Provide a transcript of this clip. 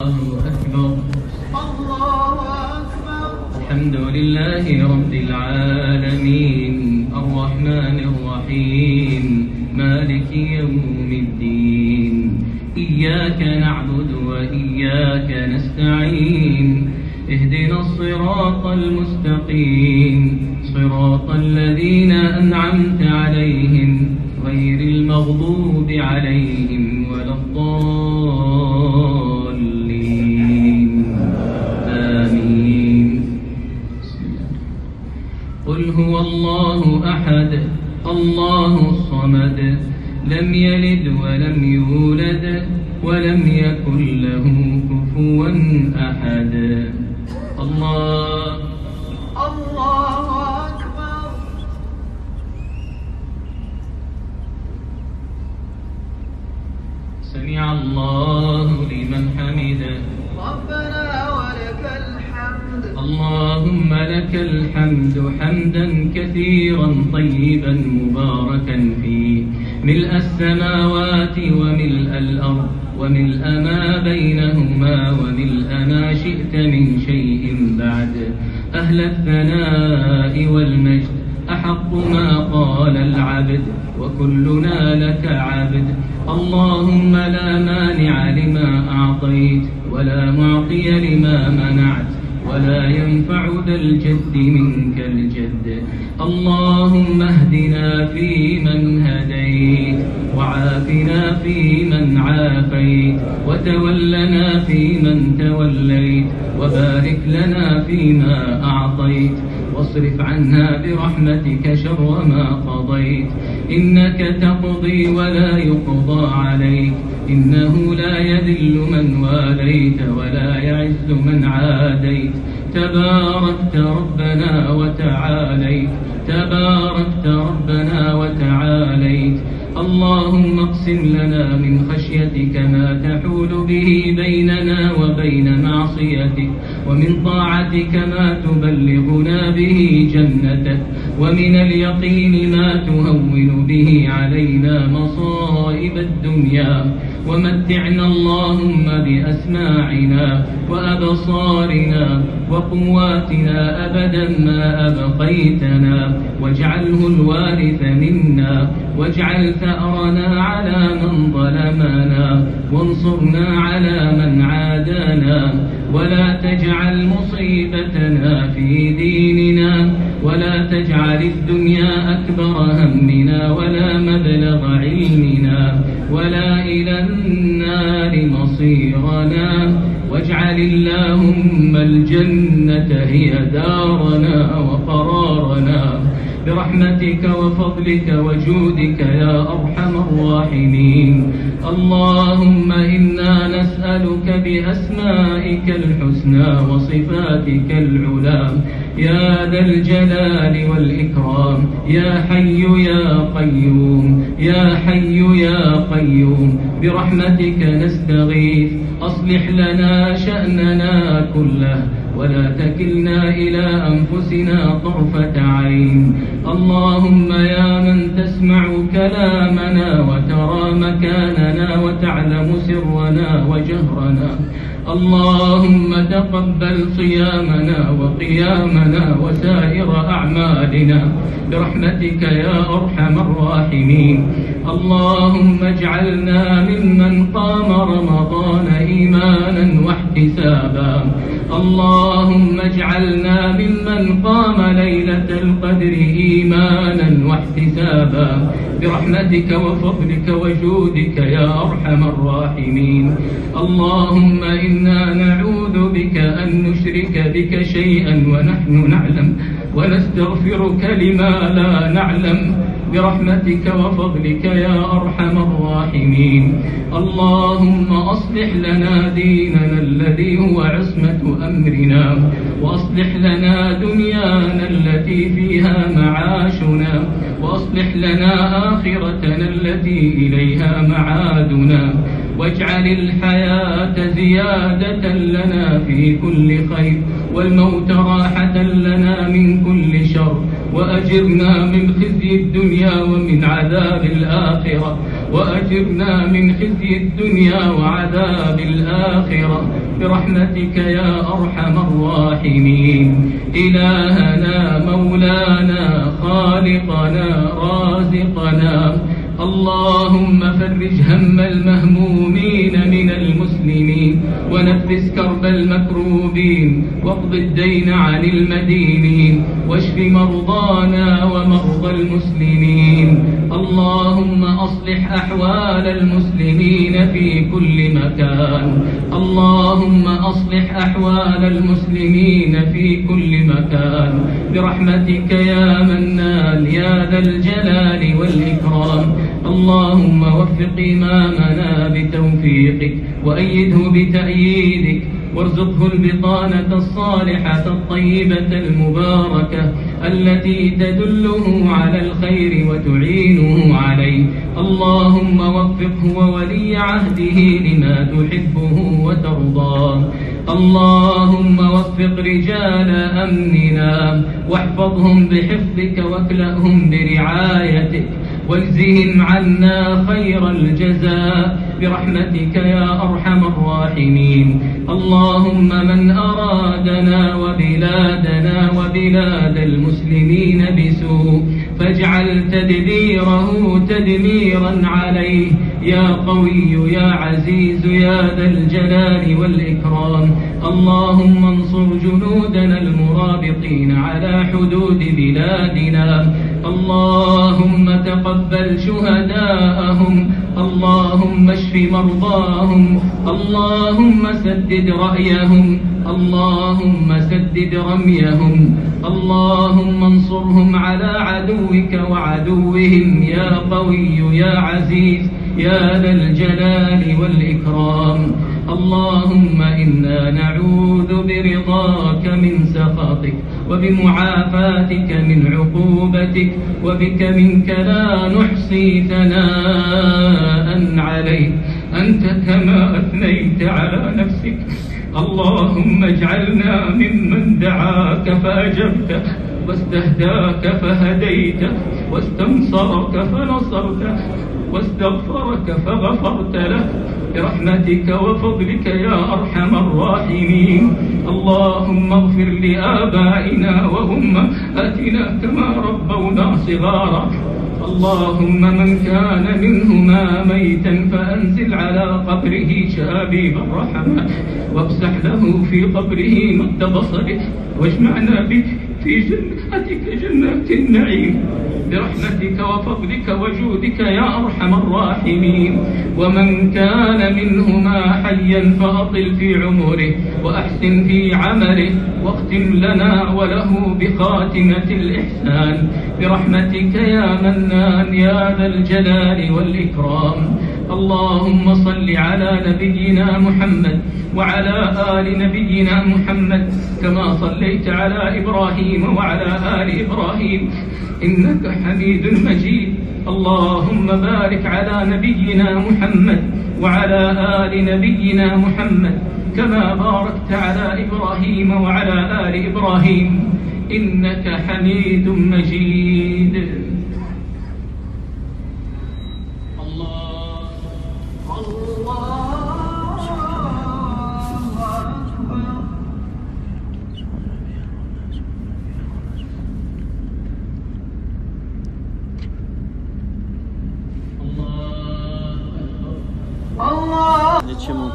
الله أكبر. الله أكبر. الحمد لله رب العالمين الرحمن الرحيم مالك يوم الدين إياك نعبد وإياك نستعين اهدنا الصراط المستقيم صراط الذين أنعمت عليهم غير المغضوب عليهم ولا الضالين آمين. قل هو الله أحد الله الصمد لم يلد ولم يولد ولم يكن له كفوا أحد. الله أكبر. سمع الله لمن حمده ربنا ولك الحمد. اللهم لك الحمد حمدا كثيرا طيبا مباركا فيه ملء السماوات وملء الأرض وملء ما بينهما وملء ما شئت من شيء بعد. أهل الثناء والمجد أحق ما قال العبد وكلنا لك عبد. اللهم لا مانع لما أعطيت ولا معطي لما منعت ولا ينفع ذا الجد منك الجد. اللهم اهدنا فيمن هديت وعافنا فيمن عافيت وتولنا فيمن توليت وبارك لنا فيما أعطيت واصرف عنا برحمتك شر ما قضيت. إنك تقضي ولا يقضى عليك إنه لا يذل من واليت ولا يعز من عاديت. تباركت ربنا وتعاليت تباركت ربنا وتعاليت. اللهم اقسم لنا من خشيتك ما تحول به بيننا وبين معصيتك ومن طاعتك ما تبلغنا به جنتك ومن اليقين ما تهون به علينا مصائب الدنيا. ومتعنا اللهم بأسماعنا وأبصارنا وقواتنا أبدا ما أبقيتنا واجعله الوارث منا واجعل ثأرنا على من ظلمنا وانصرنا على من عادانا ولا تجعل مصيبتنا في ديننا ولا تجعل الدنيا أكبر همنا ولا مبلغ علمنا ولا إلى النار مصيرنا واجعل اللهم الجنة هي دارنا وقرارنا برحمتك وفضلك وجودك يا أرحم الراحمين. اللهم إنا نسألك بأسمائك الحسنى وصفاتك العلى يا ذا الجلال والإكرام يا حي يا قيوم يا حي يا قيوم برحمتك نستغيث أصلح لنا شأننا كله ولا تكلنا إلى أنفسنا طرفة عين. اللهم يا من تسمع كلامنا وترى مكاننا وتعلم سرنا وجهرنا اللهم تقبل صيامنا وقيامنا وسائر أعمالنا برحمتك يا أرحم الراحمين. اللهم اجعلنا ممن قام رمضان إيمانا واحتسابا. اللهم اجعلنا ممن قام ليلة القدر إيمانا واحتسابا برحمتك وفضلك وجودك يا أرحم الراحمين. اللهم إنا نعوذ بك أن نشرك بك شيئا ونحن نعلم ونستغفرك لما لا نعلم برحمتك وفضلك يا أرحم الراحمين. اللهم أصلح لنا ديننا الذي هو عصمة أمرنا وأصلح لنا دنيانا التي فيها معاشنا وأصلح لنا آخرتنا التي إليها معادنا واجعل الحياة زيادة لنا في كل خير، والموت راحة لنا من كل شر، وأجرنا من خزي الدنيا ومن عذاب الآخرة، وأجرنا من خزي الدنيا وعذاب الآخرة برحمتك يا أرحم الراحمين. إلهنا مولانا خالقنا رازقنا، اللهم فرج هم المهمومين من المسلمين، ونفس كرب المكروبين، واقض الدين عن المدينين، واشف مرضانا ومرضى المسلمين. اللهم أصلح أحوال المسلمين في كل مكان، اللهم أصلح أحوال المسلمين في كل مكان برحمتك يا منان يا ذا الجلال والإكرام. اللهم وفق إمامنا بتوفيقك، وأيده بتأييدك، وارزقه البطانة الصالحة الطيبة المباركة التي تدله على الخير وتعينه عليه. اللهم وفقه وولي عهده لما تحبه وترضاه. اللهم وفق رجال أمننا، واحفظهم بحفظك، واكلأهم برعايتك، واجزهم عنا خير الجزاء برحمتك يا أرحم الراحمين. اللهم من أرادنا وبلادنا وبلاد المسلمين بسوء فاجعل تدبيره تدميرا عليه يا قوي يا عزيز يا ذا الجلال والإكرام. اللهم انصر جنودنا المرابطين على حدود بلادنا، اللهم تقبل شهداءهم، اللهم اشف مرضاهم، اللهم سدد رأيهم، اللهم سدد رميهم، اللهم انصرهم على عدوك وعدوهم يا قوي يا عزيز يا ذا الجلال والإكرام. اللهم إنا نعوذ برضاك من سخطك، وبمعافاتك من عقوبتك، وبك منك لا نحصي ثناء عليك أنت كما أثنيت على نفسك. اللهم اجعلنا ممن دعاك فأجبته، واستهداك فهديته، واستنصرك فنصرته، واستغفرك فغفرت له برحمتك وفضلك يا أرحم الراحمين. اللهم اغفر لآبائنا وأمهاتنا كما ربونا صغارا. اللهم من كان منهما ميتا فأنزل على قبره شابيب الرحمة، وافسح له في قبره مد بصره، واجمعنا بك في جناتك جنات النعيم برحمتك وفضلك وجودك يا أرحم الراحمين. ومن كان منهما حيا فأطل في عمره، وأحسن في عمله، واختم لنا وله بخاتمة الإحسان برحمتك يا منان يا ذا الجلال والإكرام. اللهم صل على نبينا محمد وعلى آل نبينا محمد كما صليت على إبراهيم وعلى آل إبراهيم إنك حميد مجيد. اللهم بارك على نبينا محمد وعلى آل نبينا محمد كما باركت على إبراهيم وعلى آل إبراهيم إنك حميد مجيد. Něčemu